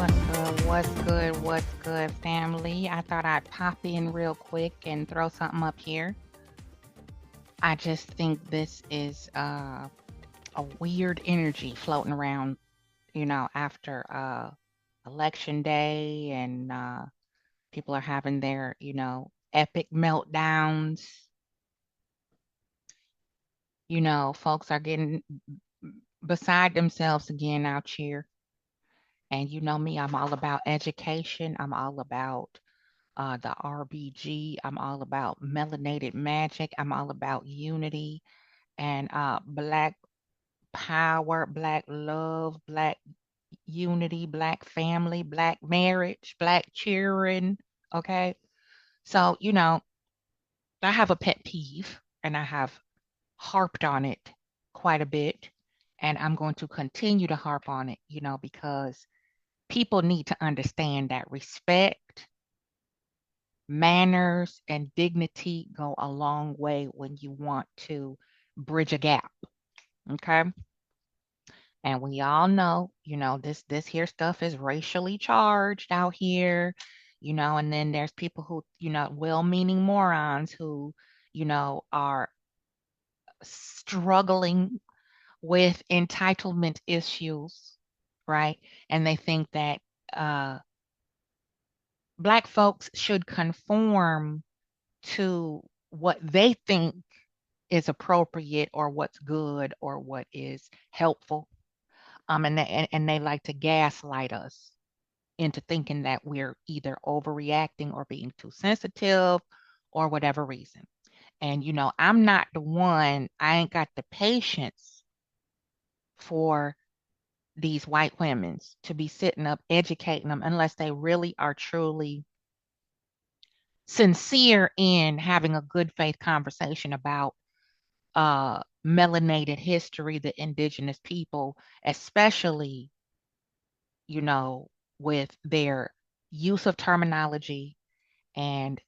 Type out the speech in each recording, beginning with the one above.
What's good? What's good? What's good, family? I thought I'd pop in real quick and throw something up here. I just think this is a weird energy floating around, after election day and people are having their, epic meltdowns. Folks are getting beside themselves again out here. And you know me, I'm all about education. I'm all about the RBG. I'm all about melanated magic. I'm all about unity and black power, black love, black unity, black family, black marriage, black cheering. Okay. So, I have a pet peeve and I have harped on it quite a bit. And I'm going to continue to harp on it, because people need to understand that respect, manners, and dignity go a long way when you want to bridge a gap. Okay. And we all know, this here stuff is racially charged out here, and then there's people who, well-meaning morons who, are struggling with entitlement issues, right? And they think that uh, Black folks should conform to what they think is appropriate or what's good or what is helpful. And they like to gaslight us into thinking that we're either overreacting or being too sensitive or whatever reason. And I'm not the one, I ain't got the patience for these white women to be sitting up educating them unless they really are truly sincere in having a good faith conversation about melanated history, the indigenous people, especially, you know, with their use of terminology and,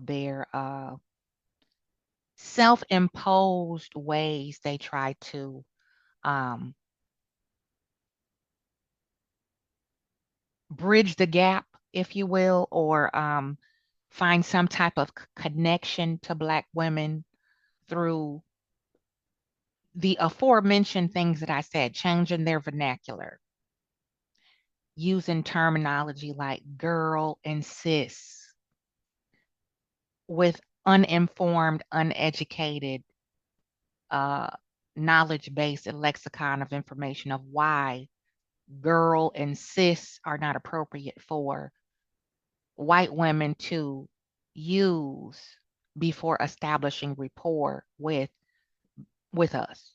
their self-imposed ways they try to um, bridge the gap, if you will, or find some type of connection to Black women through the aforementioned things that I said, changing their vernacular, using terminology like girl and sis with uninformed, uneducated, uh, knowledge base and lexicon of information of why girl and cis are not appropriate for white women to use before establishing rapport with us.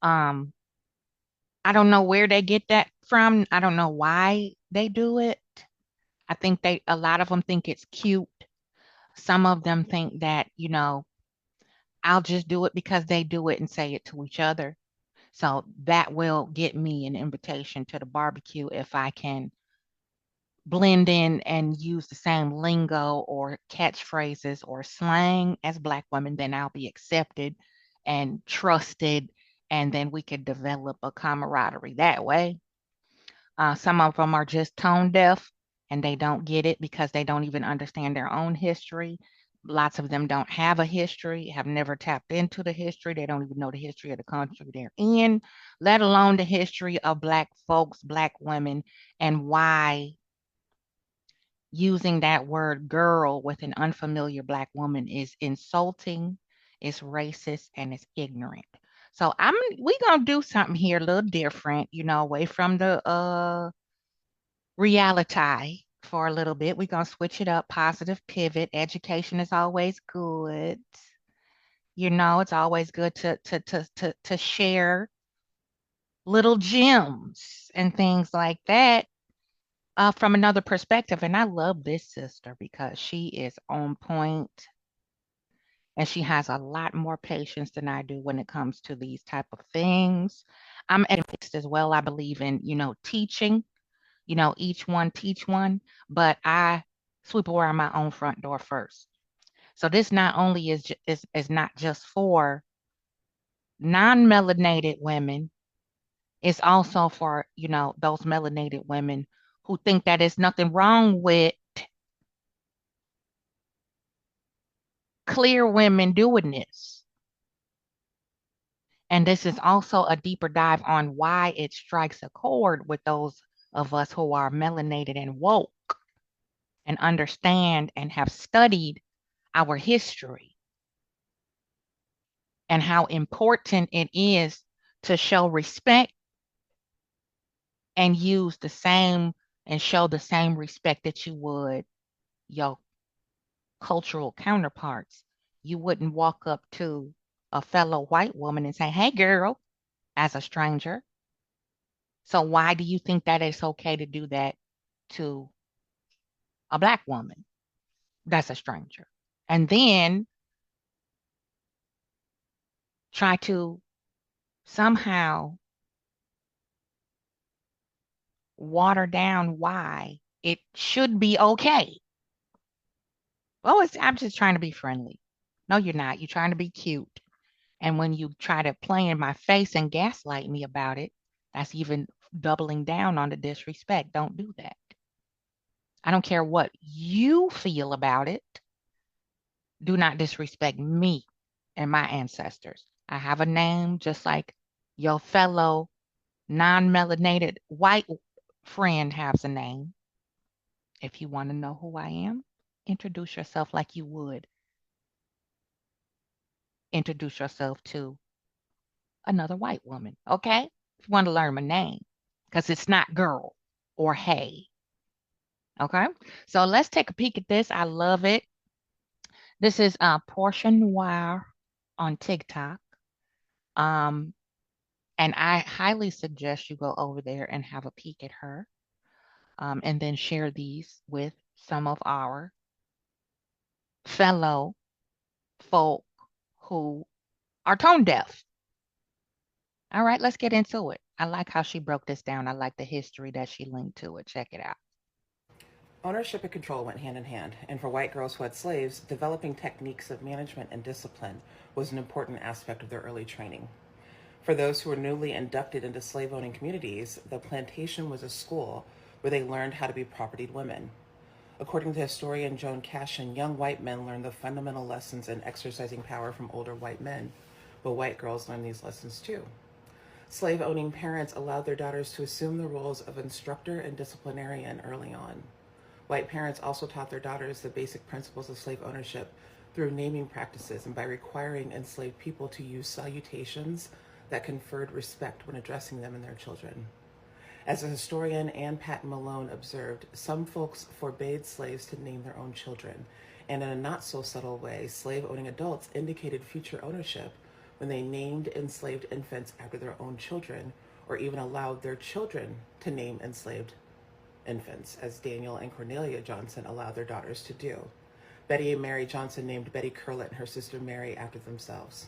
Um, I don't know where they get that from. I don't know why they do it. I think a lot of them think it's cute. Some of them think that, I'll just do it because they do it and say it to each other. So that will get me an invitation to the barbecue if I can blend in and use the same lingo or catchphrases or slang as Black women, then I'll be accepted and trusted, and then we could develop a camaraderie that way. Some of them are just tone deaf and they don't get it because they don't even understand their own history. Lots of them don't have a history, have never tapped into the history. They don't even know the history of the country they're in, let alone the history of Black folks, Black women, and why using that word girl with an unfamiliar Black woman is insulting, it's racist, and it's ignorant. So we gonna do something here a little different, away from the reality for a little bit. We're gonna switch it up, positive pivot. Education is always good. It's always good to share little gems and things like that from another perspective. And I love this sister because she is on point and she has a lot more patience than I do when it comes to these type of things. I'm advanced as well. I believe in, teaching, each one teach one, but I sweep around my own front door first. So this not only is not just for non-melanated women, it's also for, those melanated women who think that there's nothing wrong with clear women doing this. And this is also a deeper dive on why it strikes a chord with those of us who are melanated and woke and understand and have studied our history and how important it is to show respect and use the same and show the same respect that you would your cultural counterparts. You wouldn't walk up to a fellow white woman and say, "Hey, girl," as a stranger. So why do you think that it's okay to do that to a Black woman that's a stranger? And then try to somehow water down why it should be okay. Oh, I'm just trying to be friendly. No, you're not. You're trying to be cute. And when you try to play in my face and gaslight me about it, that's even doubling down on the disrespect. Don't do that. I don't care what you feel about it. Do not disrespect me and my ancestors. I have a name just like your fellow non-melanated white friend has a name. If you want to know who I am, introduce yourself like you would introduce yourself to another white woman, okay? If you want to learn my name, because it's not girl or hey, okay? So let's take a peek at this. I love it. This is Portia Noir on TikTok. Um, and I highly suggest you go over there and have a peek at her, and then share these with some of our fellow folk who are tone deaf. All right, let's get into it. I like how she broke this down. I like the history that she linked to it. Check it out. Ownership and control went hand in hand, and for white girls who had slaves, developing techniques of management and discipline was an important aspect of their early training. For those who were newly inducted into slave owning communities, the plantation was a school where they learned how to be propertied women. According to historian Joan Cashin, young white men learned the fundamental lessons in exercising power from older white men, but white girls learned these lessons too. Slave owning parents allowed their daughters to assume the roles of instructor and disciplinarian early on. White parents also taught their daughters the basic principles of slave ownership through naming practices and by requiring enslaved people to use salutations that conferred respect when addressing them and their children. As the historian Ann Patton Malone observed, some folks forbade slaves to name their own children, and in a not so subtle way, slave owning adults indicated future ownership when they named enslaved infants after their own children, or even allowed their children to name enslaved infants, as Daniel and Cornelia Johnson allowed their daughters to do. Betty and Mary Johnson named Betty Curlett and her sister Mary after themselves.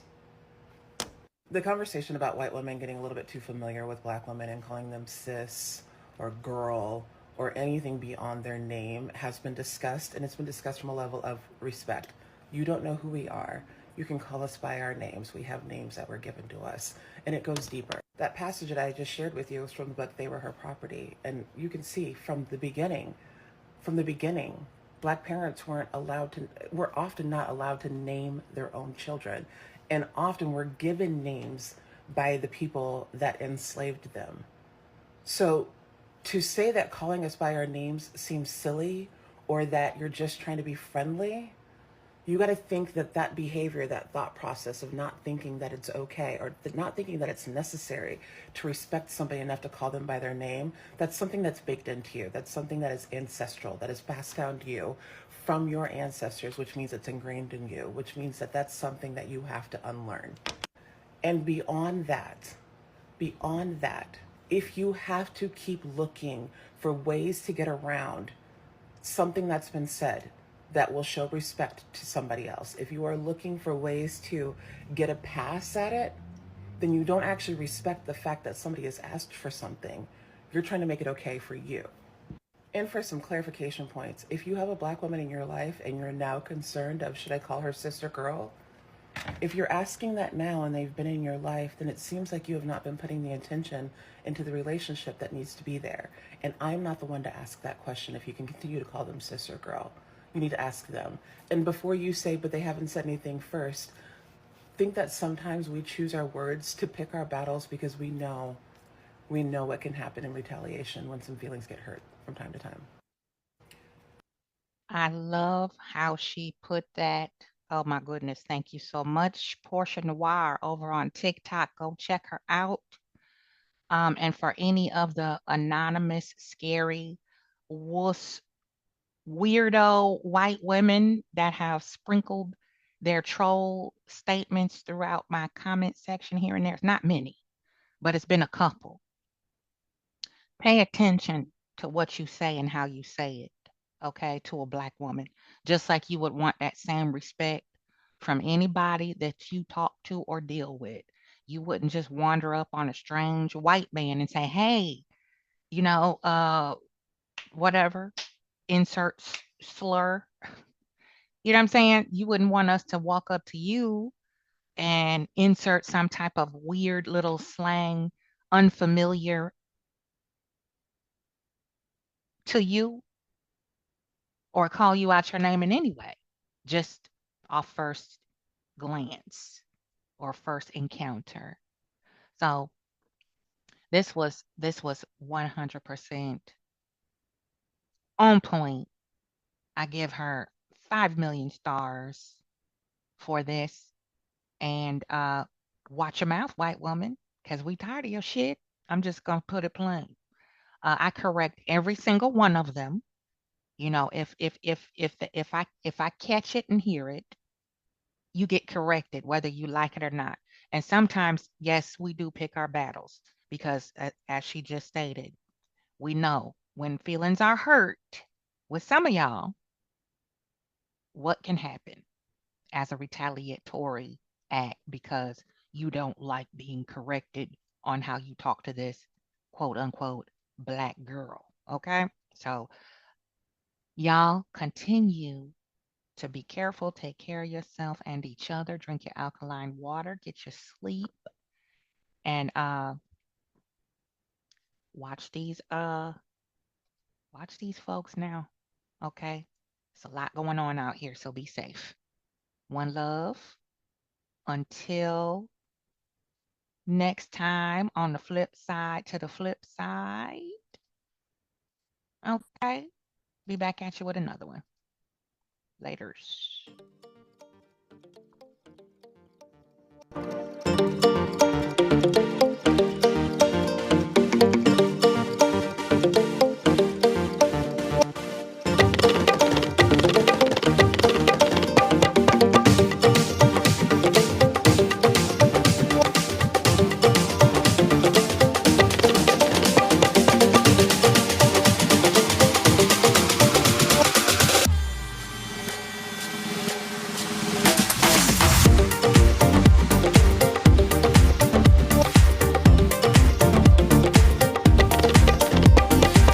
The conversation about white women getting a little bit too familiar with black women and calling them sis or girl or anything beyond their name has been discussed, and it's been discussed from a level of respect. You don't know who we are. You can call us by our names. We have names that were given to us, and it goes deeper. That passage that I just shared with you was from the book They Were Her Property, and you can see from the beginning, black parents were often not allowed to name their own children, and often were given names by the people that enslaved them. So to say that calling us by our names seems silly or that you're just trying to be friendly, you got to think that that behavior, that thought process of not thinking that it's okay or not thinking that it's necessary to respect somebody enough to call them by their name, that's something that's baked into you. That's something that is ancestral, that is passed down to you from your ancestors, which means it's ingrained in you, which means that that's something that you have to unlearn. And beyond that, if you have to keep looking for ways to get around something that's been said that will show respect to somebody else, if you are looking for ways to get a pass at it, then you don't actually respect the fact that somebody has asked for something. You're trying to make it okay for you. And for some clarification points, if you have a black woman in your life and you're now concerned of should I call her sister girl, if you're asking that now and they've been in your life, then it seems like you have not been putting the intention into the relationship that needs to be there. And I'm not the one to ask that question if you can continue to call them sis or girl. You need to ask them. And before you say, but they haven't said anything first, think that sometimes we choose our words to pick our battles because we know what can happen in retaliation when some feelings get hurt from time to time. I love how she put that. Oh my goodness, thank you so much. Portia Noir over on TikTok. Go check her out. And for any of the anonymous, scary, wuss, weirdo white women that have sprinkled their troll statements throughout my comment section here and there, it's not many, but it's been a couple. Pay attention to what you say and how you say it, okay, to a black woman, just like you would want that same respect from anybody that you talk to or deal with. You wouldn't just wander up on a strange white man and say, hey, you know, whatever, insert slur. You know what I'm saying? You wouldn't want us to walk up to you and insert some type of weird little slang, unfamiliar to you, or call you out your name in any way, just off first glance or first encounter. So this was 100% on point. I give her 5 million stars for this. And watch your mouth, white woman, because we tired of your shit. I'm just gonna put it plain. I correct every single one of them. You know, if I catch it and hear it, you get corrected whether you like it or not. And sometimes, yes, we do pick our battles because, as she just stated, we know when feelings are hurt with some of y'all, what can happen as a retaliatory act because you don't like being corrected on how you talk to this quote unquote black girl. Okay. So, y'all continue to be careful, take care of yourself and each other, drink your alkaline water, get your sleep, and watch these uh watch these folks now. Okay. It's a lot going on out here, so be safe. One love. Until next time on the flip side to the flip side. Okay. Be back at you with another one. Laters.